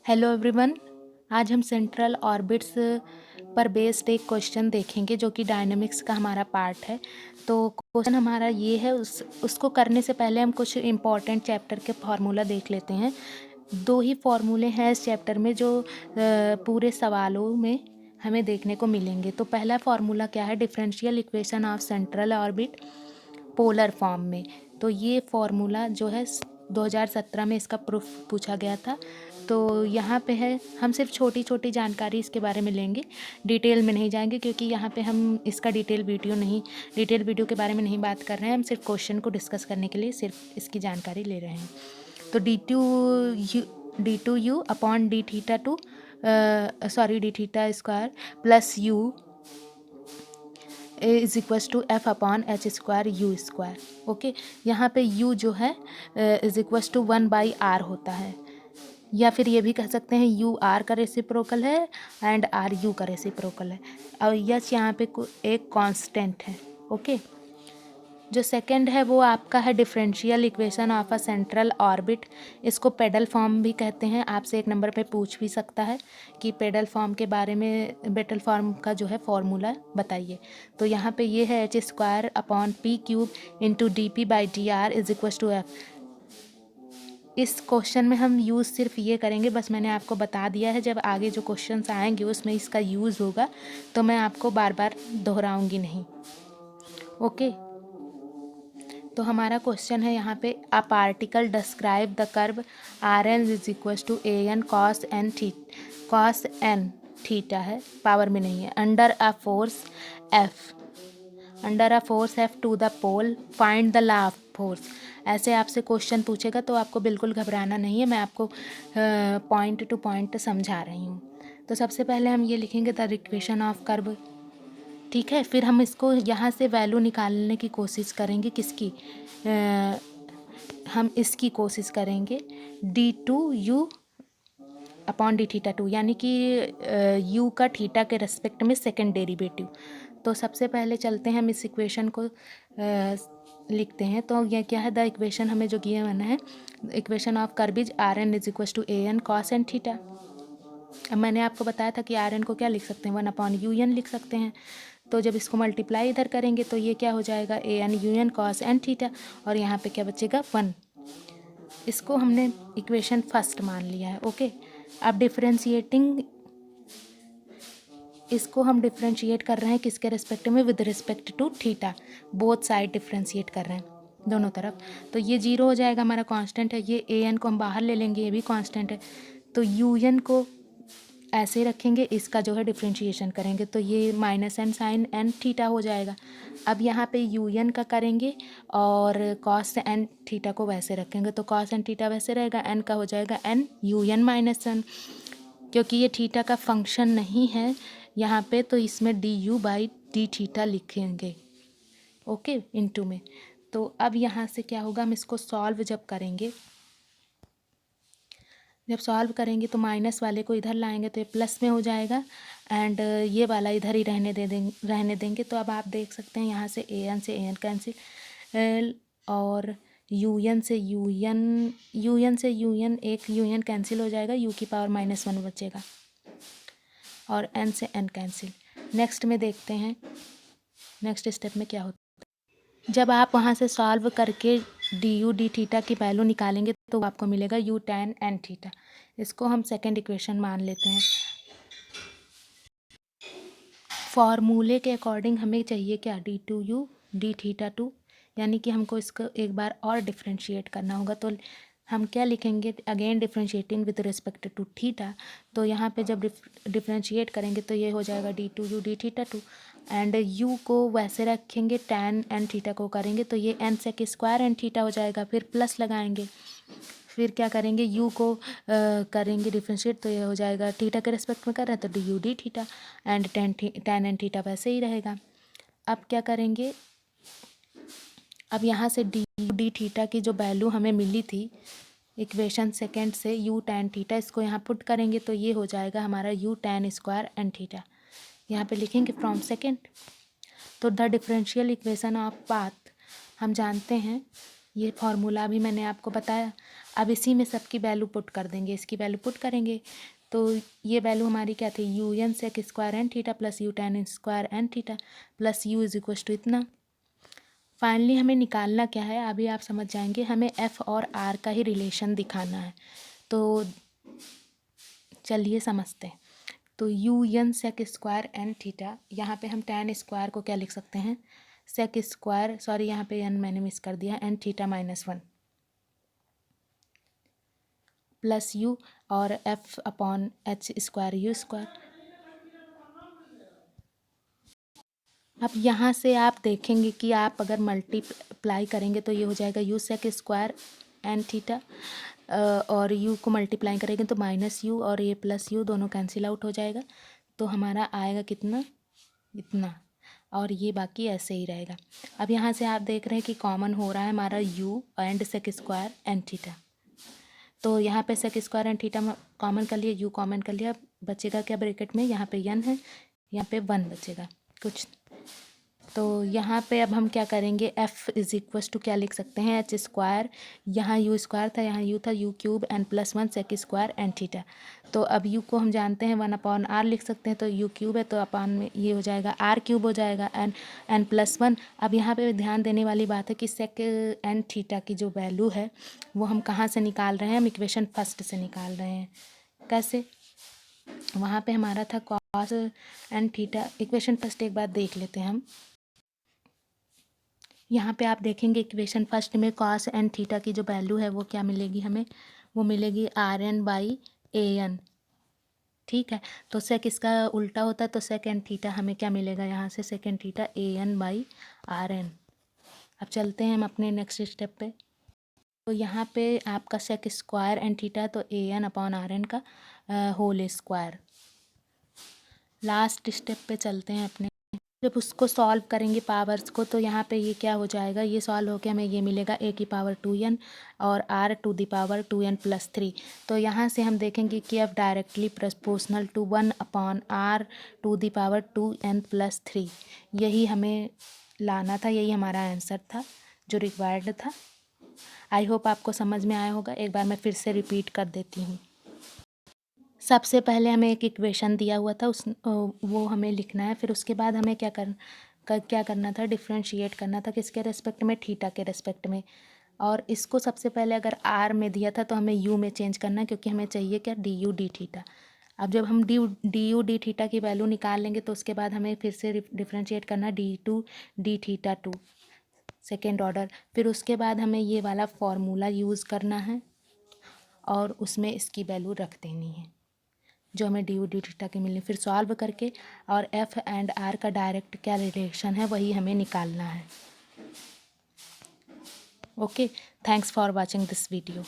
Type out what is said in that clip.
Hello everyone. आज हम central orbits पर बेस्ड एक क्वेश्चन देखेंगे जो कि डायनामिक्स का हमारा पार्ट है। तो क्वेश्चन हमारा ये है, उसको करने से पहले हम कुछ इम्पॉर्टेंट चैप्टर के फार्मूला देख लेते हैं। दो ही फार्मूले हैं इस चैप्टर में जो पूरे सवालों में हमें देखने को मिलेंगे। तो पहला फार्मूला क्या है, differential equation of central orbit polar form में। तो ये फार्मूला जो है 2017 में इसका प्रूफ पूछा गया था। तो यहाँ पे है, हम सिर्फ छोटी छोटी जानकारी इसके बारे में लेंगे, डिटेल में नहीं जाएंगे क्योंकि यहाँ पे हम इसका डिटेल वीडियो के बारे में नहीं बात कर रहे हैं। हम सिर्फ क्वेश्चन को डिस्कस करने के लिए सिर्फ इसकी जानकारी ले रहे हैं। तो D two U upon D theta square plus U is equals to F upon H square U square. Okay, यहाँ पे u जो है इज इक्वल्स टू 1/r होता है, या फिर ये भी कह सकते हैं u r का रेसिप्रोकल है एंड r u का रेसिप्रोकल है। और यस यहाँ पे एक कांस्टेंट है। ओके, जो सेकंड है वो आपका है differential equation of a central orbit. इसको पेडल फॉर्म भी कहते हैं। आपसे एक नंबर पे पूछ भी सकता है कि पेडल फॉर्म के बारे में, पेडल फॉर्म का जो है फॉर्मूला बताइए। तो यहाँ पे ये है H square upon P cube into D P by D R is equal to F. इस क्वेश्चन में हम यूज़ सिर्फ ये करेंगे, बस मैंने आपको बता दिया है, जब आगे जो क्वेश्चंस आएंगे उसमें इसका यूज़ होगा तो मैं आपको बार बार दोहराऊंगी नहीं। ओके, तो हमारा क्वेश्चन है यहाँ पे, a particle describe the curve R N is equal to A N cos N theta है, पावर में नहीं है, under a force F to the pole, find the law of force. ऐसे आपसे क्वेश्चन पूछेगा तो आपको बिल्कुल घबराना नहीं है, मैं आपको पॉइंट टू पॉइंट समझा रही हूँ। तो सबसे पहले हम ये लिखेंगे द इक्वेशन ऑफ कर्व, ठीक है। फिर हम इसको यहाँ से वैल्यू निकालने की कोशिश करेंगे, किसकी, हम इसकी कोशिश करेंगे d2u अपॉन डी थीटा 2, यानी कि u का थीटा के रेस्पेक्ट में सेकंड डेरिवेटिव। तो सबसे पहले चलते हैं, हम इस इक्वेशन को लिखते हैं। तो यह क्या है, द इक्वेशन हमें जो गिवन बना है, equation of curves r N is equal to A N cos N theta. अब मैंने आपको बताया था कि आर एन को क्या लिख सकते हैं, 1/u(n) लिख सकते हैं। तो जब इसको मल्टीप्लाई इधर करेंगे तो ये क्या हो जाएगा, a n you n cos N theta, और यहाँ पे क्या बचेगा 1। इसको हमने इक्वेशन फर्स्ट मान लिया है। ओके, अब इसको हम डिफ्रेंशिएट कर रहे हैं किसके रिस्पेक्ट में, with respect to theta, both side differentiate कर रहे हैं दोनों तरफ। तो ये 0 हो जाएगा, हमारा कांस्टेंट है। ये ए एन को हम बाहर ले लेंगे, ये भी कांस्टेंट है। तो यू एन को ऐसे रखेंगे, इसका जो है डिफ्रेंशिएशन करेंगे तो ये minus N sine N theta हो जाएगा। अब यहाँ पे यू एन का करेंगे और कॉस एन थीटा को वैसे रखेंगे, तो कॉस एन थीटा वैसे रहेगा, एन का हो जाएगा N you N minus N. क्योंकि ये थीटा का फंक्शन नहीं है यहाँ पे, तो इसमें D you by D theta लिखेंगे। ओके, इनटू में। तो अब यहाँ से क्या होगा, हम इसको सॉल्व जब सॉल्व करेंगे तो माइनस वाले को इधर लाएंगे तो ये प्लस में हो जाएगा, एंड ये वाला इधर ही रहने देंगे। तो अब आप देख सकते हैं यहाँ से ए एन कैंसिल, और यू एन से यू एन एक यू एन कैंसिल हो जाएगा, यू की पावर -1 बचेगा, और एन से एन कैंसिल। नेक्स्ट में देखते हैं, नेक्स्ट स्टेप में क्या होता है। जब आप वहाँ से सॉल्व करके डी यू डी थीटा की वैल्यू निकालेंगे तो आपको मिलेगा यू tan एन थीटा। इसको हम सेकेंड इक्वेशन मान लेते हैं। फॉर्मूले के अकॉर्डिंग हमें चाहिए क्या, d2u डी थीटा 2, यानी कि हमको इसको एक बार और डिफ्रेंशिएट करना होगा। तो हम क्या लिखेंगे, again differentiating with respect to theta. तो यहाँ पे जब डिफ्रेंशिएट करेंगे तो ये हो जाएगा d2u D theta 2, and u को वैसे रखेंगे, tan एन थीटा को करेंगे तो ये n sec square N theta हो जाएगा। फिर प्लस लगाएंगे, फिर क्या करेंगे, u को करेंगे डिफ्रेंशिएट, तो ये हो जाएगा, थीटा के रिस्पेक्ट में कर रहे हैं तो D U D theta, and tan N theta वैसे ही रहेगा। अब क्या करेंगे, अब यहाँ से डी यू डी थीटा की जो वैल्यू हमें मिली थी इक्वेशन सेकेंड से, यू tan थीटा, इसको यहाँ पुट करेंगे तो ये हो जाएगा हमारा U tan square N theta. यहाँ पे लिखेंगे फ्रॉम सेकेंड। तो the differential equation of path हम जानते हैं, ये फॉर्मूला भी मैंने आपको बताया। अब इसी में सबकी वैल्यू पुट कर देंगे, इसकी वैल्यू पुट करेंगे तो ये वैल्यू हमारी क्या थी, U N sec square N theta plus U tan square N theta plus U is equal to इतना। फाइनली हमें निकालना क्या है, अभी आप समझ जाएंगे, हमें एफ और आर का ही रिलेशन दिखाना है। तो चलिए समझते हैं। तो U N sec square N theta, यहाँ पे हम टेन स्क्वायर को क्या लिख सकते हैं, सेक स्क्वायर, सॉरी यहाँ पे एन मैंने मिस कर दिया, एन थीटा -1 प्लस यू और F upon H square U square. अब यहाँ से आप देखेंगे कि आप अगर मल्टीप्लाई करेंगे तो ये हो जाएगा U sec square N theta, और यू को मल्टीप्लाई करेंगे तो माइनस यू और ये प्लस यू दोनों कैंसिल आउट हो जाएगा। तो हमारा आएगा कितना, इतना, और ये बाकी ऐसे ही रहेगा। अब यहाँ से आप देख रहे हैं कि कॉमन हो रहा है हमारा U and sec square N theta. तो यहाँ पे sec square N theta common कर लिया, यू कॉमन कर लिया, बचेगा क्या ब्रैकेट में, यहाँ पे एन है, यहाँ पे 1 बचेगा कुछ। तो यहाँ पे अब हम क्या करेंगे, एफ इज इक्वस टू क्या लिख सकते हैं, एच स्क्वायर, यहाँ यू स्क्वायर था, यहाँ यू था, U cube N plus 1 sec square N theta. तो अब यू को हम जानते हैं 1 अपॉन आर लिख सकते हैं, तो यू क्यूब है तो अपॉन में ये हो जाएगा आर क्यूब हो जाएगा एन प्लस 1। अब यहाँ पे ध्यान देने वाली बात है कि सेक एन थीटा की जो वैल्यू है वो हम कहाँ से निकाल रहे हैं, हम इक्वेशन फर्स्ट से निकाल रहे हैं। कैसे, वहाँ पे हमारा था cos N theta, equation first एक बार देख लेते हैं हम। यहाँ पे आप देखेंगे इक्वेशन फर्स्ट में कॉस एन थीटा की जो वैल्यू है वो क्या मिलेगी हमें, वो मिलेगी R N by A N. ठीक है, तो सेक इसका उल्टा होता है, तो सेक एन थीटा हमें क्या मिलेगा यहाँ से, sec n theta a n by r n. अब चलते हैं हम अपने नेक्स्ट स्टेप पे। तो यहाँ पे आपका सेक स्क्वायर एन थीटा, तो A N upon are N का होल स्क्वायर। लास्ट स्टेप पे चलते हैं अपने, जब उसको सॉल्व करेंगे पावर्स को, तो यहाँ पे ये क्या हो जाएगा, ये सॉल्व होकर हमें ये मिलेगा ए की पावर 2n और r to the power 2n plus 3। तो यहाँ से हम देखेंगे कि अब directly proportional to 1 upon r to the power 2n plus 3, यही हमें लाना था, यही हमारा आंसर था जो रिक्वायर्ड था। आई होप आपको समझ में आया होगा। एक बार मैं फिर से रिपीट कर देती हूँ। सबसे पहले हमें एक इक्वेशन दिया हुआ था, वो हमें लिखना है, फिर उसके बाद हमें क्या करना था, डिफ्रेंशिएट करना था, किसके रेस्पेक्ट में, थीटा के रेस्पेक्ट में। और इसको सबसे पहले अगर आर में दिया था तो हमें यू में चेंज करना है, क्योंकि हमें चाहिए क्या, डी यू डी थीटा। अब जब हम डी यू डी थीटा की वैल्यू निकाल लेंगे तो उसके बाद हमें फिर से डिफ्रेंशिएट करना है D two D theta two, second order. फिर उसके बाद हमें ये वाला फॉर्मूला यूज़ करना है और उसमें इसकी वैल्यू रख देनी है जो हमें डी यू डी थीटा की मिलनी, फिर सॉल्व करके और एफ एंड आर का डायरेक्ट क्या रिलेशन है वही हमें निकालना है। Okay, thanks for watching this video.